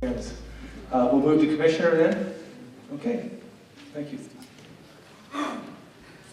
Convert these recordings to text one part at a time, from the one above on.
We'll move to Commissioner then. Okay, thank you.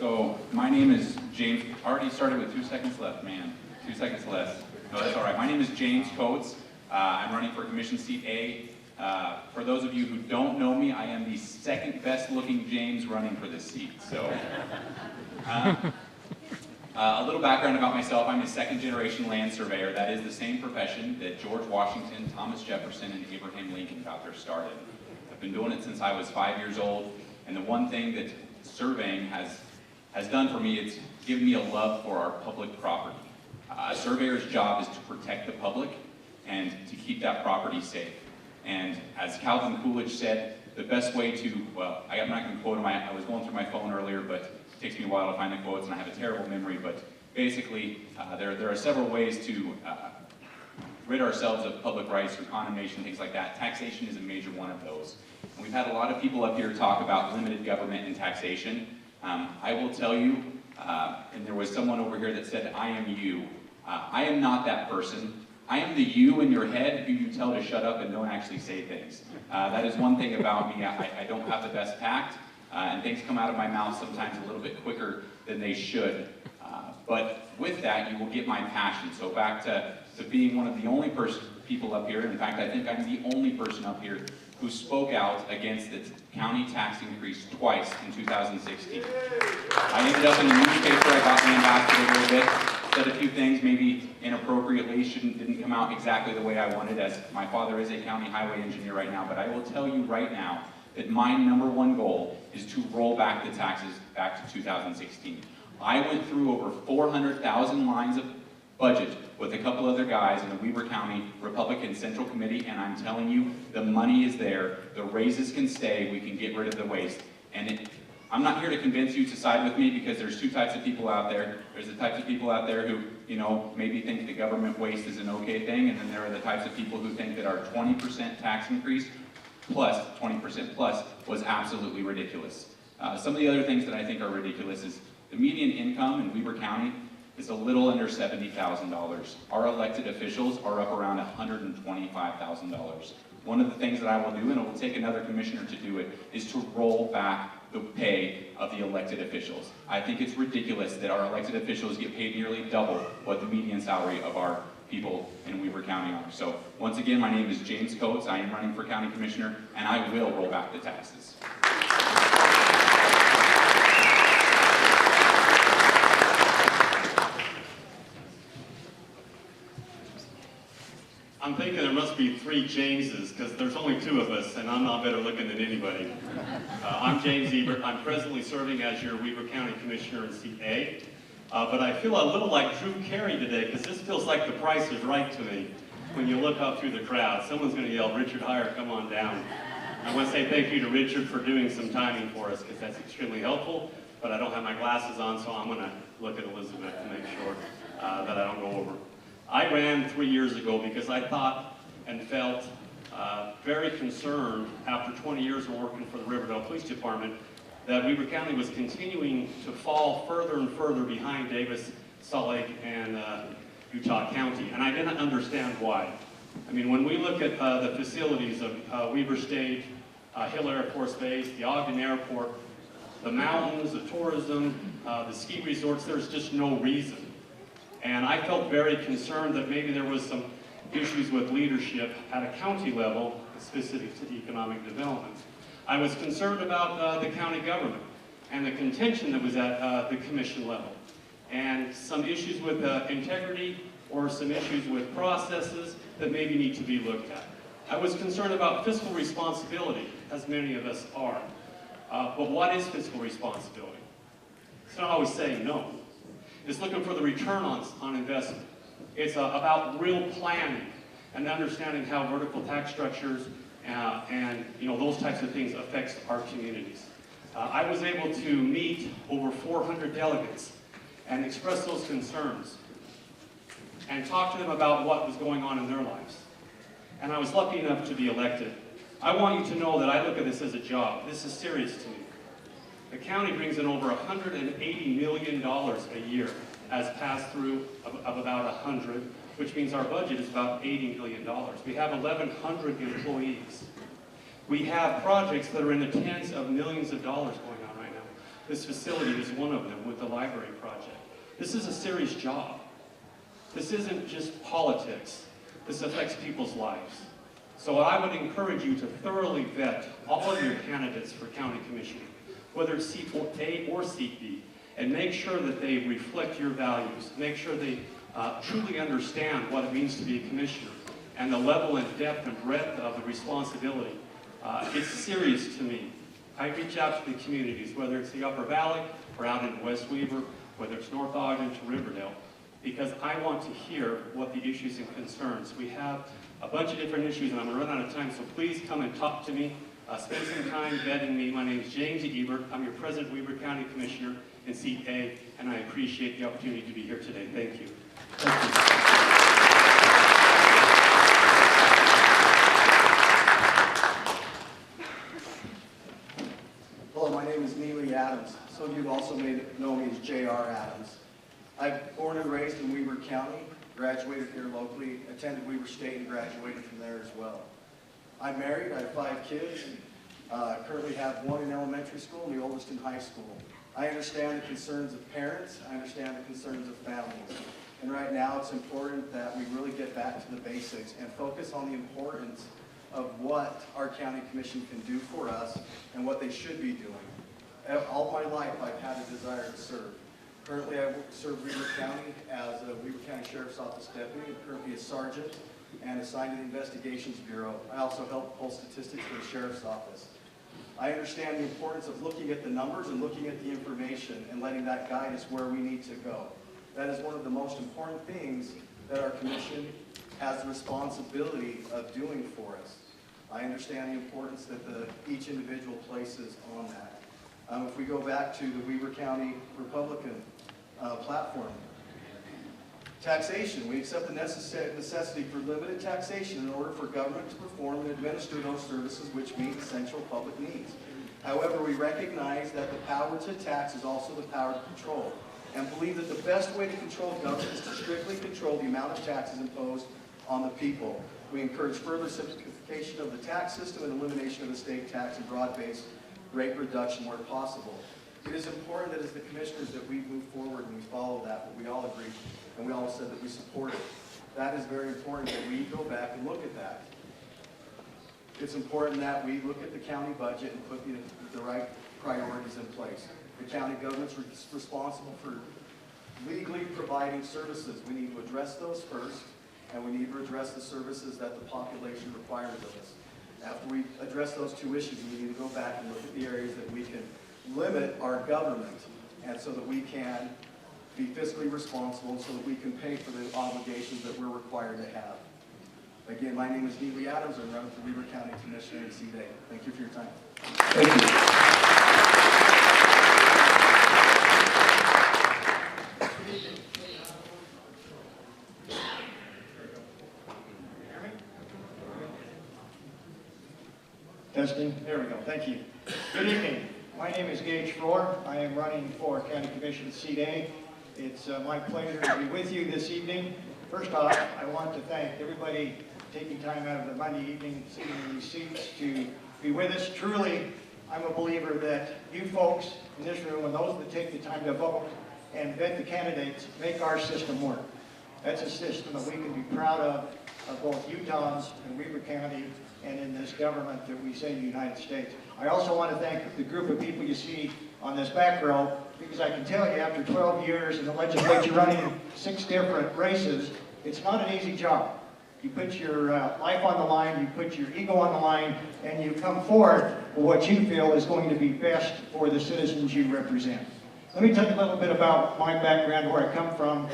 So my name is James. Already started with 2 seconds left, man. 2 seconds less. No, that's all right. My name is James Couts. I'm running for Commission Seat A. For those of you who don't know me, I am the second best looking James running for this seat. So a little background about myself. I'm a second generation land surveyor. That is the same profession that George Washington, Thomas Jefferson, and Abraham Lincoln got their start in. I've been doing it since I was 5 years old. And the one thing that surveying has done for me, it's given me a love for our public property. A surveyor's job is to protect the public and to keep that property safe. And as Calvin Coolidge said, the best way to, well, I'm not going to quote him, I was going through my phone earlier, but it takes me a while to find the quotes and I have a terrible memory, but basically there are several ways to rid ourselves of public rights through condemnation, things like that. Taxation is a major one of those. And we've had a lot of people up here talk about limited government and taxation. I will tell you, and there was someone over here that said, I am you. I am not that person. I am the you in your head who you tell to shut up and don't actually say things. That is one thing about me. I don't have the best tact, and things come out of my mouth sometimes a little bit quicker than they should. But with that, you will get my passion. So back to being one of the only people up here, in fact, I think I'm the only person up here who spoke out against the county tax increase twice in 2016. I ended up in the newspaper, I got lambasted a little bit, said a few things maybe inappropriately, didn't come out exactly the way I wanted, as my father is a county highway engineer right now, but I will tell you right now that my #1 goal is to roll back the taxes back to 2016. I went through over 400,000 lines of budget with a couple other guys in the Weber County Republican Central Committee, and I'm telling you, the money is there, the raises can stay, we can get rid of the waste. And I'm not here to convince you to side with me, because there's two types of people out there. There's the types of people out there who, maybe think the government waste is an okay thing, and then there are the types of people who think that our 20% tax increase plus 20% plus was absolutely ridiculous. Some of the other things that I think are ridiculous is the median income in Weber County is a little under $70,000. Our elected officials are up around $125,000. One of the things that I will do, and it will take another commissioner to do it, is to roll back the pay of the elected officials. I think it's ridiculous that our elected officials get paid nearly double what the median salary of our people in Weber County are. So once again, my name is James Couts. I am running for county commissioner, and I will roll back the taxes. I'm thinking there must be 3 Jameses, because there's only 2 of us, and I'm not better looking than anybody. I'm James Ebert. I'm presently serving as your Weber County Commissioner in Seat A. But I feel a little like Drew Carey today, because this feels like the price is right to me. When you look up through the crowd, someone's going to yell, "Richard Heyer, come on down." I want to say thank you to Richard for doing some timing for us, because that's extremely helpful. But I don't have my glasses on, so I'm going to look at Elizabeth to make sure that I don't go over. I ran 3 years ago because I thought and felt very concerned after 20 years of working for the Riverdale Police Department that Weber County was continuing to fall further and further behind Davis, Salt Lake, and Utah County. And I didn't understand why. I mean, when we look at the facilities of Weber State, Hill Air Force Base, the Ogden Airport, the mountains, the tourism, the ski resorts, there's just no reason. And I felt very concerned that maybe there was some issues with leadership at a county level specific to economic development. I was concerned about the county government and the contention that was at the commission level, and some issues with integrity or some issues with processes that maybe need to be looked at. I was concerned about fiscal responsibility, as many of us are. But what is fiscal responsibility? It's not always saying no. It's looking for the return on investment. It's about real planning and understanding how vertical tax structures and those types of things affects our communities. I was able to meet over 400 delegates and express those concerns and talk to them about what was going on in their lives. And I was lucky enough to be elected. I want you to know that I look at this as a job. This is serious to me. The county brings in over $180 million a year as pass-through of about 100 which means our budget is about $80 million. We have 1,100 employees. We have projects that are in the tens of millions of dollars going on right now. This facility is one of them with the library project. This is a serious job. This isn't just politics. This affects people's lives. So I would encourage you to thoroughly vet all of your candidates for county commissioner, whether it's seat A or seat B, and make sure that they reflect your values. Make sure they truly understand what it means to be a commissioner and the level and depth and breadth of the responsibility. It's serious to me. I reach out to the communities, whether it's the Upper Valley or out in West Weaver, whether it's North Ogden to Riverdale, because I want to hear what the issues and concerns. We have a bunch of different issues, and I'm going to run out of time, so please come and talk to me. Spend some time vetting me. My name is James Ebert. I'm your President Weaver County Commissioner in seat A, and I appreciate the opportunity to be here today. Thank you. Thank you. Hello, my name is Nealy Adams. Some of you also may know me as J.R. Adams. I'm born and raised in Weaver County, graduated here locally, attended Weaver State and graduated from there as well. I'm married, I have 5 kids, currently have 1 in elementary school and the oldest in high school. I understand the concerns of parents, I understand the concerns of families. And right now it's important that we really get back to the basics and focus on the importance of what our county commission can do for us and what they should be doing. All my life I've had a desire to serve. Currently I serve Weaver County as a Weaver County Sheriff's Office deputy, and currently a sergeant and assigned to the Investigations Bureau. I also help pull statistics for the Sheriff's Office. I understand the importance of looking at the numbers and looking at the information and letting that guide us where we need to go. That is one of the most important things that our commission has the responsibility of doing for us. I understand the importance that each individual places on that. If we go back to the Weaver County Republican platform, taxation. We accept the necessity for limited taxation in order for government to perform and administer those services which meet essential public needs. However, we recognize that the power to tax is also the power to control, and believe that the best way to control government is to strictly control the amount of taxes imposed on the people. We encourage further simplification of the tax system and elimination of the state tax and broad-based rate reduction where possible. It is important that as the commissioners that we move forward and we follow that, but we all agree, and we all said that we support it. That is very important that we go back and look at that. It's important that we look at the county budget and put the right priorities in place. The county government's responsible for legally providing services. We need to address those first, and we need to address the services that the population requires of us. After we address those 2 issues, we need to go back and look at the areas that we can limit our government, and so that we can be fiscally responsible, so that we can pay for the obligations that we're required to have. Again, my name is Nealy Adams. I'm running for Weaver County Commissioner in seat A. Thank you for your time. Thank you. Testing. There we go. Thank you. Good evening. My name is Gage Froerer. I am running for County Commission seat A. It's my pleasure to be with you this evening. First off, I want to thank everybody taking time out of the Monday evening, sitting in these seats to be with us. Truly, I'm a believer that you folks in this room and those that take the time to vote and vet the candidates make our system work. That's a system that we can be proud of both Utahns and Weaver County and in this government that we say the United States. I also want to thank the group of people you see on this back row, because I can tell you after 12 years in the legislature running 6 different races, it's not an easy job. You put your life on the line, you put your ego on the line, and you come forward with what you feel is going to be best for the citizens you represent. Let me tell you a little bit about my background, where I come from.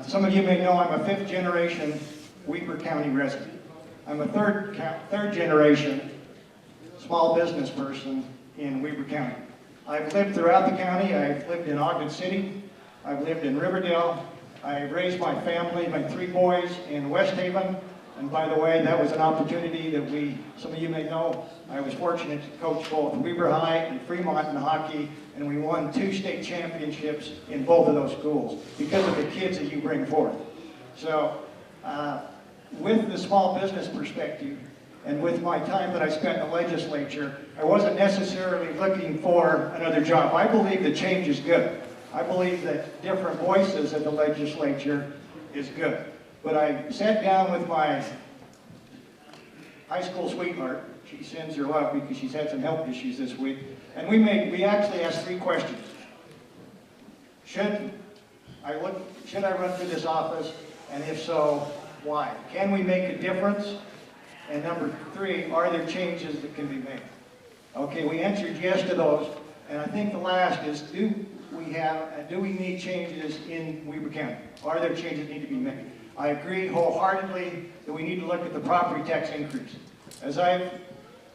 Some of you may know I'm a 5th generation Weaver County resident. I'm a third generation small business person in Weaver County. I've lived throughout the county. I've lived in Ogden City. I've lived in Riverdale. I raised my family, my 3 boys in West Haven. And by the way, that was an opportunity that some of you may know, I was fortunate to coach both Weaver High and Fremont in hockey, and we won 2 state championships in both of those schools because of the kids that you bring forth. So With the small business perspective, and with my time that I spent in the legislature, I wasn't necessarily looking for another job. I believe that change is good. I believe that different voices at the legislature is good. But I sat down with my high school sweetheart. She sends her love because she's had some health issues this week. And we actually asked 3 questions. Should I run for this office? And if so, why? Can we make a difference? And number 3, are there changes that can be made? Okay, we answered yes to those. And I think the last is, do we need changes in Weber County? Are there changes that need to be made? I agree wholeheartedly that we need to look at the property tax increase. As I've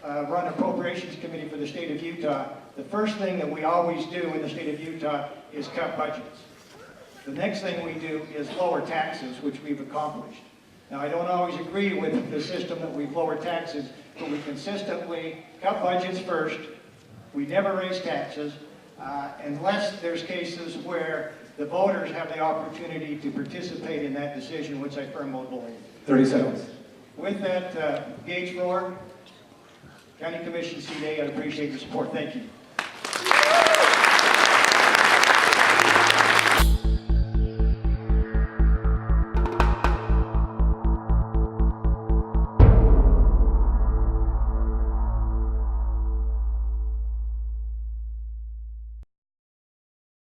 run appropriations committee for the state of Utah, the first thing that we always do in the state of Utah is cut budgets. The next thing we do is lower taxes, which we've accomplished. Now, I don't always agree with the system that we've lowered taxes, but we consistently cut budgets first. We never raise taxes, unless there's cases where the voters have the opportunity to participate in that decision, which I firmly believe. 30 seconds. With that, Gage Froerer, County Commission CA, I appreciate your support. Thank you.